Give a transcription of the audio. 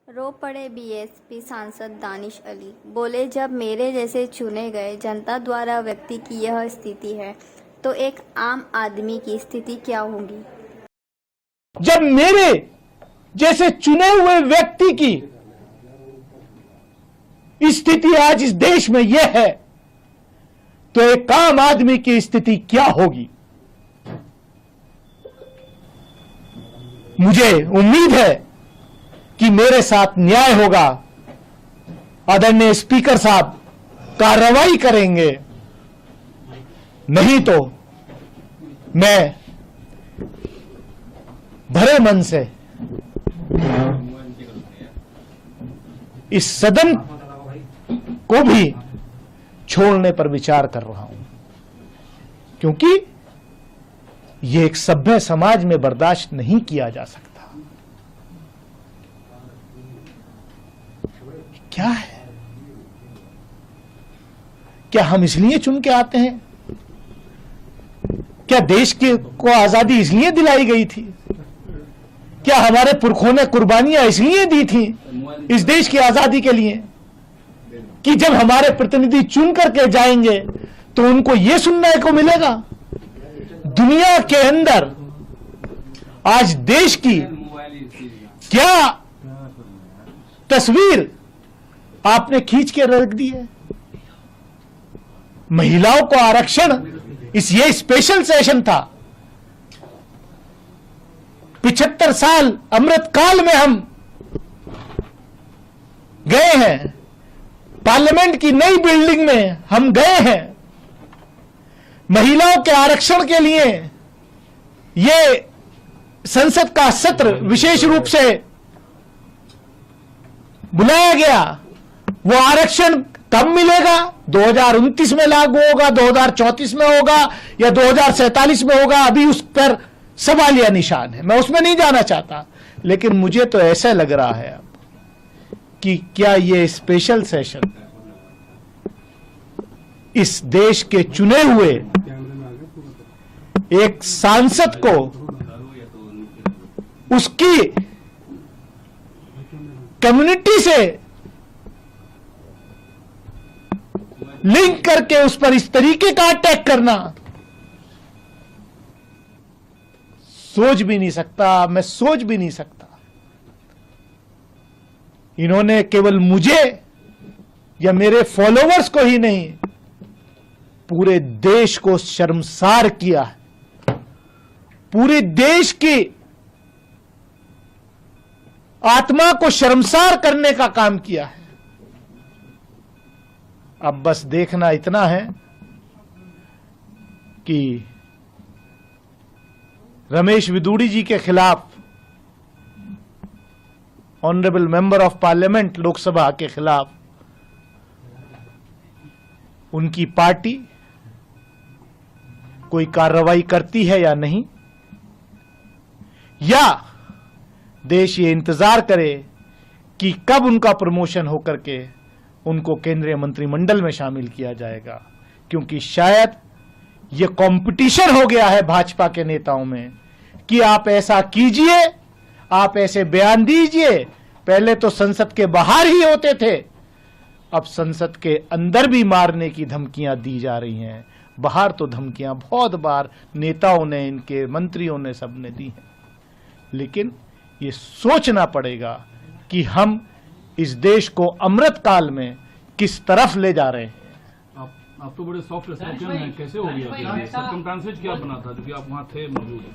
रो पड़े बीएसपी सांसद दानिश अली, बोले जब मेरे जैसे चुने गए जनता द्वारा व्यक्ति की यह स्थिति है तो एक आम आदमी की स्थिति क्या होगी। जब मेरे जैसे चुने हुए व्यक्ति की स्थिति आज इस देश में यह है तो एक आम आदमी की स्थिति क्या होगी। मुझे उम्मीद है कि मेरे साथ न्याय होगा। आदरणीय स्पीकर साहब कार्रवाई करेंगे, नहीं तो मैं भरे मन से इस सदन को भी छोड़ने पर विचार कर रहा हूं, क्योंकि यह एक सभ्य समाज में बर्दाश्त नहीं किया जा सकता। क्या है? क्या हम इसलिए चुन के आते हैं? क्या देश को आजादी इसलिए दिलाई गई थी? क्या हमारे पुरखों ने कुर्बानियां इसलिए दी थी इस देश की आजादी के लिए कि जब हमारे प्रतिनिधि चुन करके जाएंगे तो उनको यह सुनने को मिलेगा? दुनिया के अंदर आज देश की क्या तस्वीर आपने खींच के रख दी है। महिलाओं को आरक्षण ये स्पेशल सेशन था। 75 साल अमृत काल में हम गए हैं, पार्लियामेंट की नई बिल्डिंग में हम गए हैं। महिलाओं के आरक्षण के लिए यह संसद का सत्र विशेष रूप से बुलाया गया। वो आरक्षण कब मिलेगा? 2029 में लागू होगा, 2034 में होगा या 2047 में होगा? अभी उस पर सवालिया निशान है, मैं उसमें नहीं जाना चाहता। लेकिन मुझे तो ऐसा लग रहा है अब कि क्या ये स्पेशल सेशन इस देश के चुने हुए एक सांसद को उसकी कम्युनिटी से लिंक करके उस पर इस तरीके का अटैक करना सोच भी नहीं सकता, मैं सोच भी नहीं सकता। इन्होंने केवल मुझे या मेरे फॉलोवर्स को ही नहीं, पूरे देश को शर्मसार किया है। पूरे देश की आत्मा को शर्मसार करने का काम किया है। अब बस देखना इतना है कि रमेश विदुड़ी जी के खिलाफ, honourable member of parliament Lok Sabha के खिलाफ, उनकी पार्टी कोई कार्रवाई करती है या नहीं, या देश ये इंतजार करे कि कब उनका प्रमोशन होकर के उनको केंद्रीय मंत्रिमंडल में शामिल किया जाएगा। क्योंकि शायद ये कंपटीशन हो गया है भाजपा के नेताओं में कि आप ऐसा कीजिए, आप ऐसे बयान दीजिए। पहले तो संसद के बाहर ही होते थे, अब संसद के अंदर भी मारने की धमकियां दी जा रही हैं। बाहर तो धमकियां बहुत बार नेताओं ने, इनके मंत्रियों ने, सबने दी हैं। लेकिन ये सोचना पड़ेगा कि हम इस देश को अमृत काल में किस तरफ ले जा रहे हैं। आप तो बड़े सॉफ्ट स्पोकन हैं, कैसे हो गया? सर्कमस्टेंसेस क्या बना था जो कि आप वहां थे मौजूद?